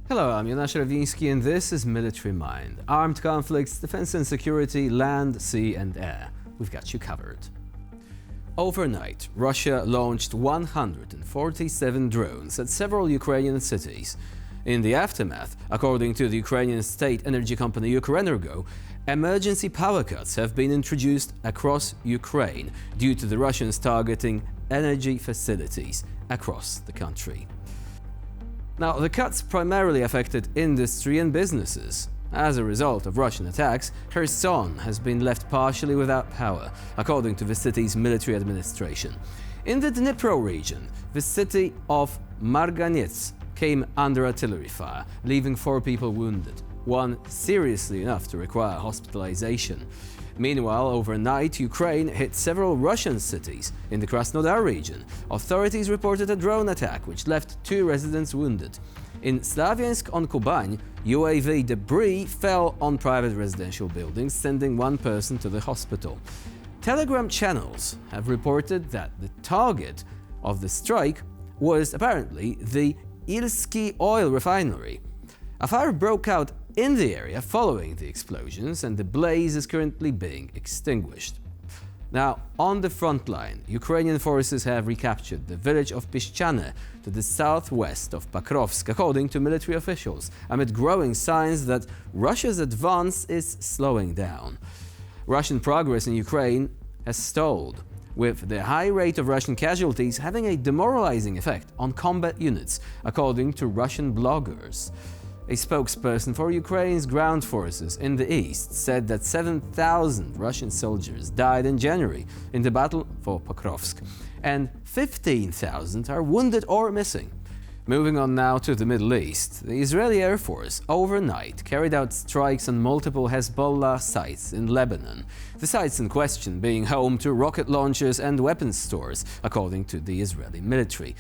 Hello, I'm Jonasz Rawiński and this is Military Mind. Armed conflicts, defense and security, land, sea and air. We've got you covered. Overnight, Russia launched 147 drones at several Ukrainian cities. In the aftermath, according to the Ukrainian state energy company Ukrenergo, emergency power cuts have been introduced across Ukraine due to the Russians targeting energy facilities across the country. Now, the cuts primarily affected industry and businesses. As a result of Russian attacks, Kherson has been left partially without power, according to the city's military administration. In the Dnipro region, the city of Marganets came under artillery fire, leaving 4 people wounded, one seriously enough to require hospitalization. Meanwhile, overnight, Ukraine hit several Russian cities. In the Krasnodar region, authorities reported a drone attack which left 2 residents wounded. In Slaviansk-on-Kubань, UAV debris fell on private residential buildings, sending 1 person to the hospital. Telegram channels have reported that the target of the strike was apparently the Ilsky oil refinery. A fire broke out in the area following the explosions, and the blaze is currently being extinguished. Now, on the front line, Ukrainian forces have recaptured the village of Piszczane to the southwest of Pakrovsk, according to military officials, amid growing signs that Russia's advance is slowing down. Russian progress in Ukraine has stalled, with the high rate of Russian casualties having a demoralizing effect on combat units, according to Russian bloggers. A spokesperson for Ukraine's ground forces in the east said that 7,000 Russian soldiers died in January in the battle for Pokrovsk, and 15,000 are wounded or missing. Moving on now to the Middle East, the Israeli Air Force overnight carried out strikes on multiple Hezbollah sites in Lebanon, the sites in question being home to rocket launchers and weapons stores, according to the Israeli military.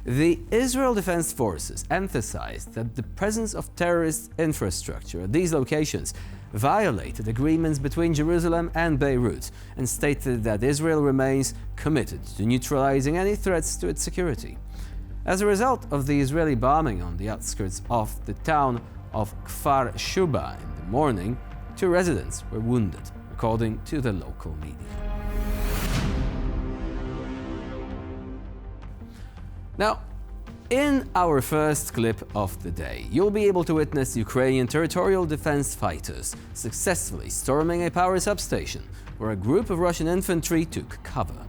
The Israel Defense Forces emphasized that the presence of terrorist infrastructure at these locations violated agreements between Jerusalem and Beirut, and stated that Israel remains committed to neutralizing any threats to its security. As a result of the Israeli bombing on the outskirts of the town of Kfar Shuba in the morning, 2 residents were wounded, according to the local media. Now, in our first clip of the day, you'll be able to witness Ukrainian territorial defense fighters successfully storming a power substation where a group of Russian infantry took cover.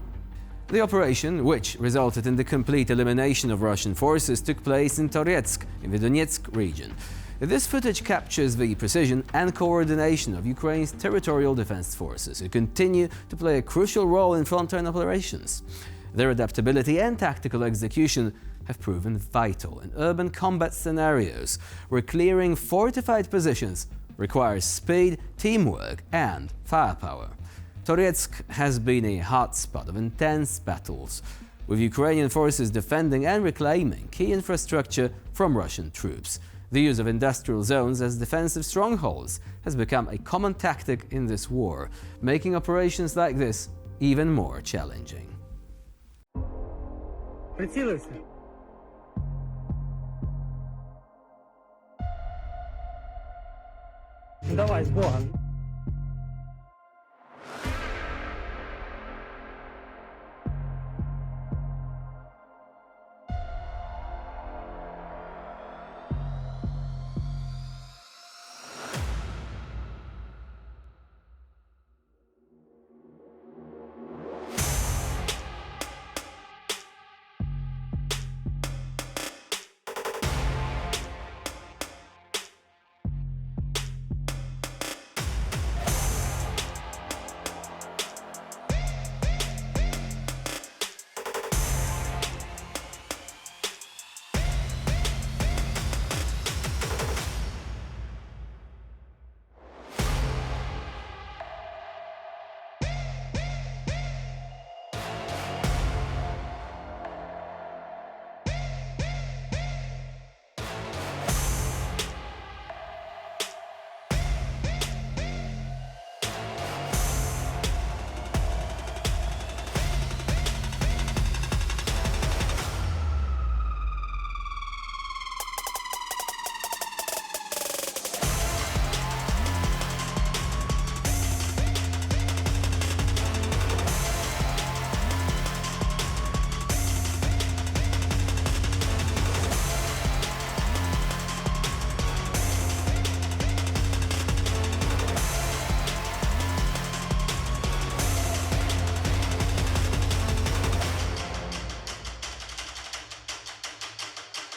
The operation, which resulted in the complete elimination of Russian forces, took place in Toretsk, in the Donetsk region. This footage captures the precision and coordination of Ukraine's territorial defense forces, who continue to play a crucial role in frontline operations. Their adaptability and tactical execution have proven vital in urban combat scenarios, where clearing fortified positions requires speed, teamwork, and firepower. Toretsk has been a hotspot of intense battles, with Ukrainian forces defending and reclaiming key infrastructure from Russian troops. The use of industrial zones as defensive strongholds has become a common tactic in this war, making operations like this even more challenging. Прицілився. Давай, з Богом.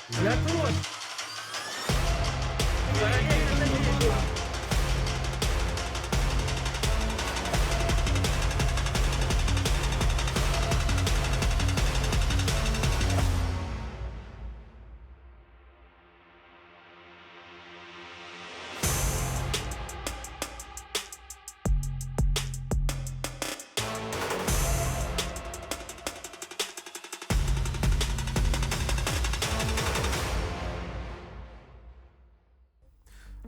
Я тут.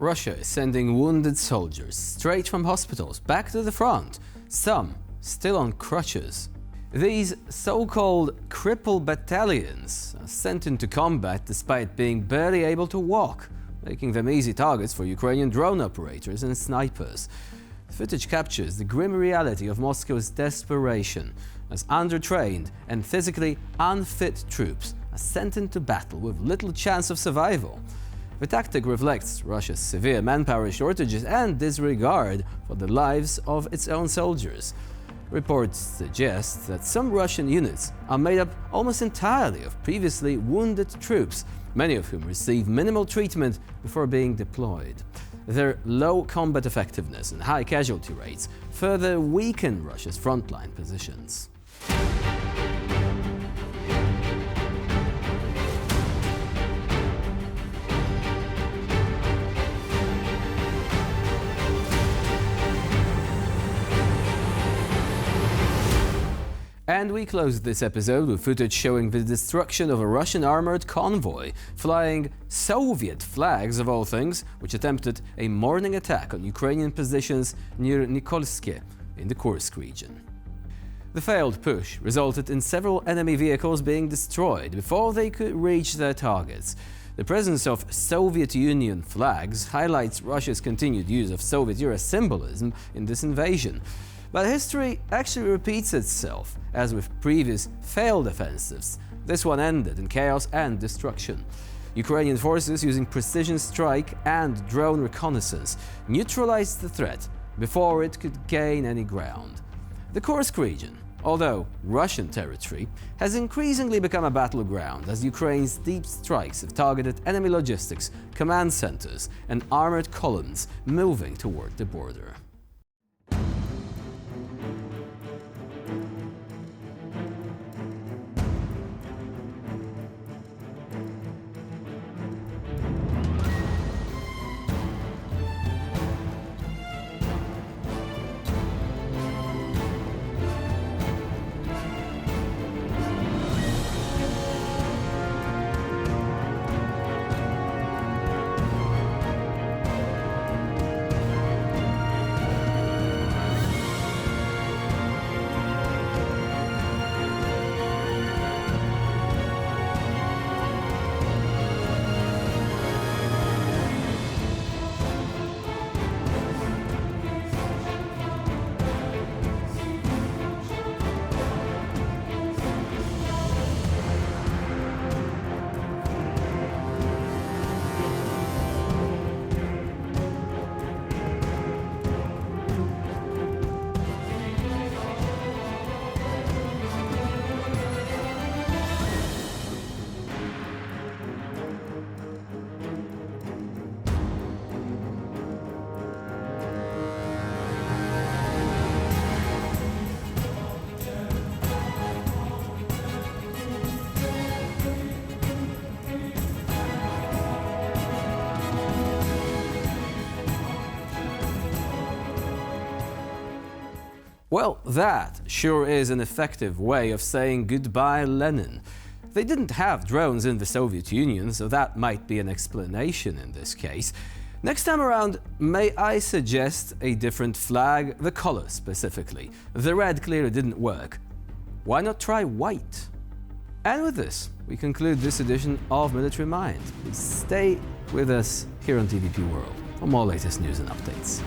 Russia is sending wounded soldiers straight from hospitals back to the front, some still on crutches. These so-called cripple battalions are sent into combat despite being barely able to walk, making them easy targets for Ukrainian drone operators and snipers. The footage captures the grim reality of Moscow's desperation as undertrained and physically unfit troops are sent into battle with little chance of survival. The tactic reflects Russia's severe manpower shortages and disregard for the lives of its own soldiers. Reports suggest that some Russian units are made up almost entirely of previously wounded troops, many of whom receive minimal treatment before being deployed. Their low combat effectiveness and high casualty rates further weaken Russia's frontline positions. And we closed this episode with footage showing the destruction of a Russian armored convoy flying Soviet flags of all things, which attempted a morning attack on Ukrainian positions near Nikolske in the Kursk region. The failed push resulted in several enemy vehicles being destroyed before they could reach their targets. The presence of Soviet Union flags highlights Russia's continued use of Soviet-era symbolism in this invasion. But history actually repeats itself, as with previous failed offensives. This one ended in chaos and destruction. Ukrainian forces, using precision strike and drone reconnaissance, neutralized the threat before it could gain any ground. The Kursk region, although Russian territory, has increasingly become a battleground as Ukraine's deep strikes have targeted enemy logistics, command centers, and armored columns moving toward the border. Well, that sure is an effective way of saying goodbye, Lenin. They didn't have drones in the Soviet Union, so that might be an explanation in this case. Next time around, may I suggest a different flag, the color specifically. The red clearly didn't work. Why not try white? And with this, we conclude this edition of Military Mind. Please stay with us here on TVP World for more latest news and updates.